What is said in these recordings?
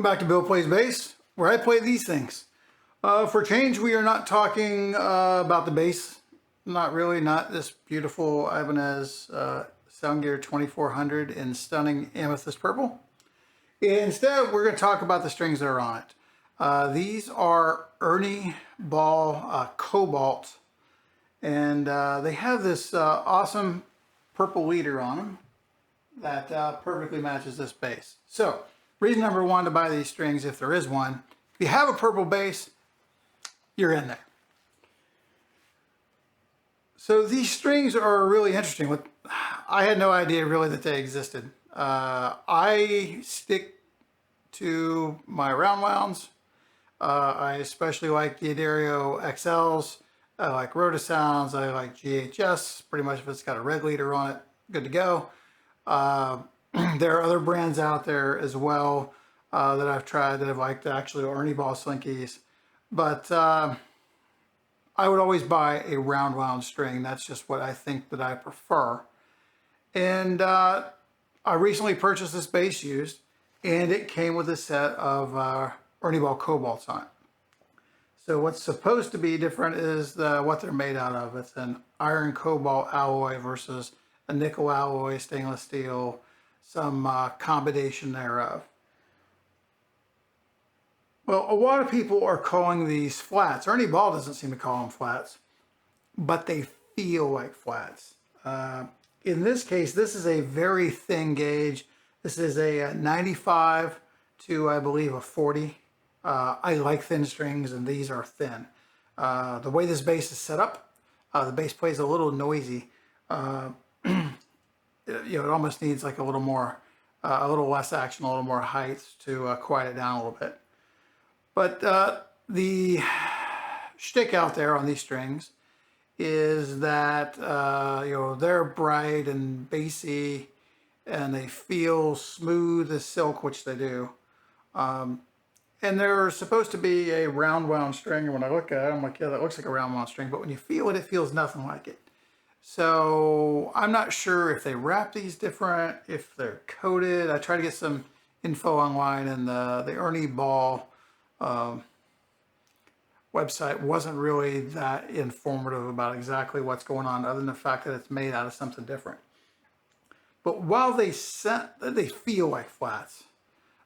back to Bill Plays Bass, where I play these things. For change, we are not talking about the bass. Not really, not this beautiful Ibanez Soundgear 2400 in stunning amethyst purple. Instead, we're going to talk about the strings that are on it. These are Ernie Ball Cobalt, and they have this awesome purple leader on them that perfectly matches this bass. So, reason number one to buy these strings, if there is one, if you have a purple bass, you're in there. So these strings are really interesting. I had no idea really that they existed. I stick to my roundwounds. I especially like the Adagio XLs. I like Rotosounds. I like GHS. Pretty much if it's got a red leader on it, good to go. There are other brands out there as well that I've tried that I've liked, actually Ernie Ball Slinkies. But I would always buy a roundwound string. That's just what I think that I prefer. And I recently purchased this bass used, and it came with a set of Ernie Ball Cobalts on it. So what's supposed to be different is what they're made out of. It's an iron cobalt alloy versus a nickel alloy, stainless steel, some combination thereof. Well, a lot of people are calling these flats. Ernie Ball doesn't seem to call them flats, but they feel like flats. In this case, this is a very thin gauge. This is a 95 to, I believe, a 40. I like thin strings, and these are thin. The way this bass is set up, the bass plays a little noisy. It almost needs like a little more, a little less action, a little more height to quiet it down a little bit. But the shtick out there on these strings is that they're bright and bassy, and they feel smooth as silk, which they do. And they're supposed to be a roundwound string. And when I look at it, I'm like, yeah, that looks like a roundwound string. But when you feel it, it feels nothing like it. So I'm not sure if they wrap these different, if they're coated. I tried to get some info online, and the Ernie Ball website wasn't really that informative about exactly what's going on, other than the fact that it's made out of something different. But while they feel like flats,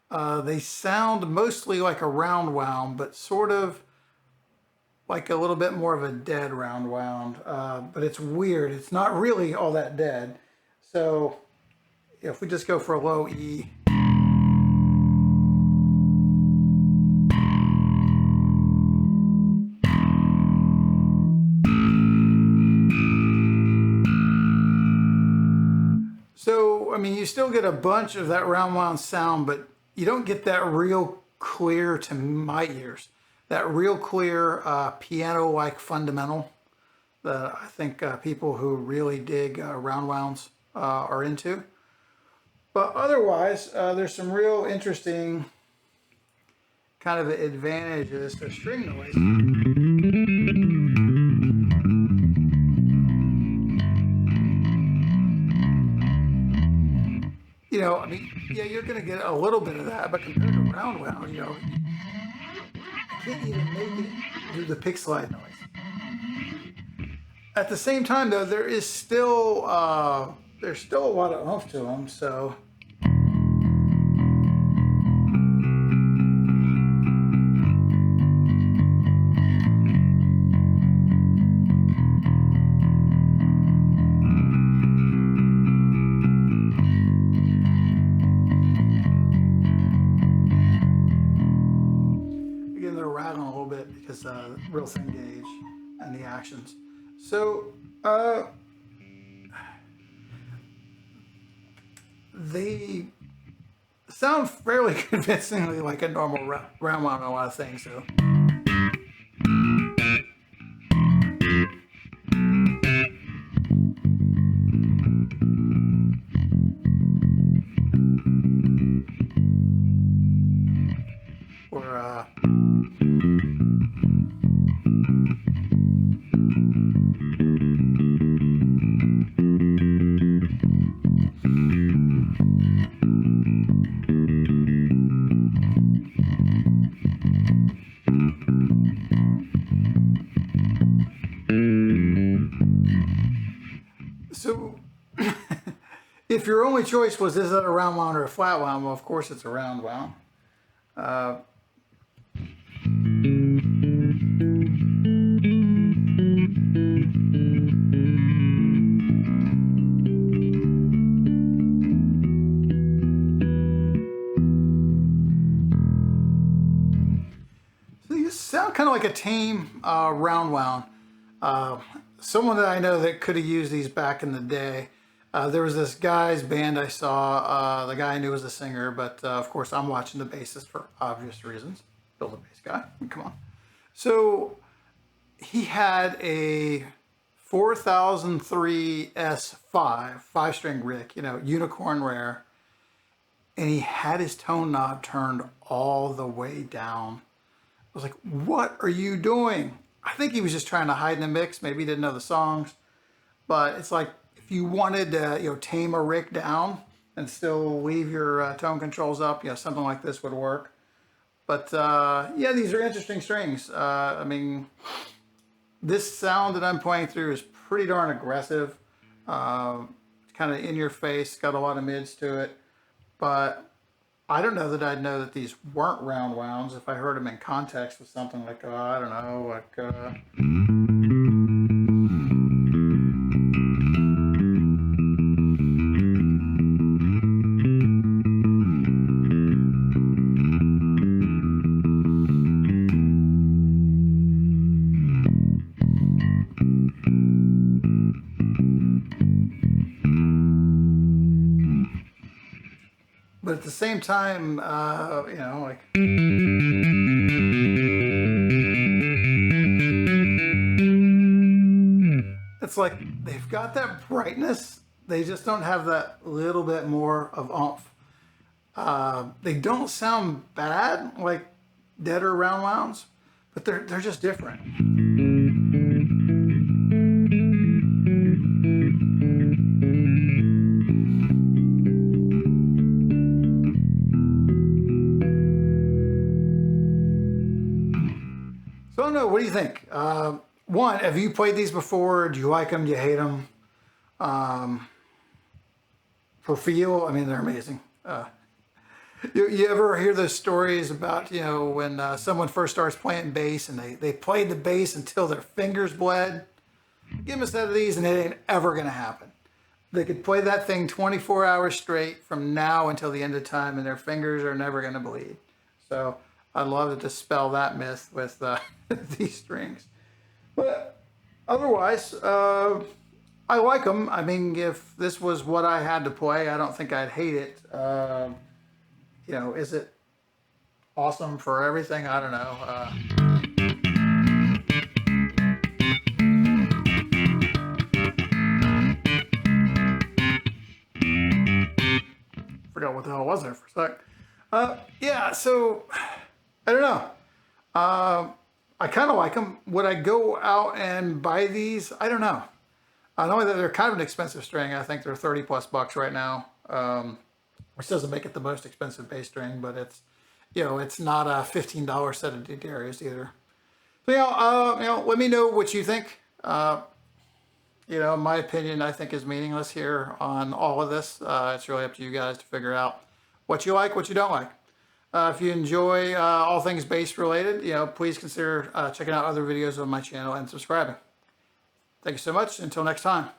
they sound mostly like a roundwound, but sort of like a little bit more of a dead roundwound. But it's weird. It's not really all that dead. So if we just go for a low E, so, I mean, you still get a bunch of that roundwound sound, but you don't get that real clear, to my ears, that real clear piano-like fundamental that I think people who really dig roundwounds are into. But otherwise, there's some real interesting kind of advantages to string noise. I mean, yeah, you're going to get a little bit of that, but compared to roundwound, you can't even make it do the pick slide noise. At the same time, though, there's still a lot of oomph to them, so. Rattling a little bit because real thin gauge and the actions. So they sound fairly convincingly like a normal roundwound on a lot of things. So. Or if your only choice was, is it a round wound or a flat wound? Well, of course it's a round wound. So these sound kind of like a tame round wound. Someone that I know that could have used these back in the day. There was this guy's band I saw. The guy I knew was the singer, but of course I'm watching the bassist for obvious reasons. Bill's a bass guy. Come on. So he had a 4003 S5 5-string Rick, you know, unicorn rare, and he had his tone knob turned all the way down. I was like, "What are you doing?" I think he was just trying to hide in the mix. Maybe he didn't know the songs, but it's like, if you wanted to, you know, tame a Rick down and still leave your tone controls up, you know, something like this would work. But yeah, these are interesting strings. I mean, this sound that I'm playing through is pretty darn aggressive. It's kind of in your face, got a lot of mids to it. But I don't know that I'd know that these weren't round wounds if I heard them in context with something like, I don't know, like... But at the same time, you know, like... It's like they've got that brightness. They just don't have that little bit more of oomph. They don't sound bad like deader round wounds, but they're just different. So I don't know, what do you think? One, have you played these before? Do you like them? Do you hate them? For feel, I mean, they're amazing. You ever hear those stories about, you know, when someone first starts playing bass and they played the bass until their fingers bled? Give them a set of these and it ain't ever going to happen. They could play that thing 24 hours straight from now until the end of time and their fingers are never going to bleed. So I'd love to dispel that myth with these strings. But otherwise, I like them. I mean, if this was what I had to play, I don't think I'd hate it. You know, is it awesome for everything? I don't know. Forgot what the hell was there for a sec. Yeah, so I don't know. I kind of like them. Would I go out and buy these? I don't know. I know that they're kind of an expensive string. I think they're 30 plus bucks right now, which doesn't make it the most expensive bass string, but it's, you know, it's not a $15 set of Darius either. So, you know, let me know what you think. You know, my opinion, I think, is meaningless here on all of this. It's really up to you guys to figure out what you like, what you don't like. If you enjoy all things bass related, you know, please consider checking out other videos on my channel and subscribing. Thank you so much. Until next time.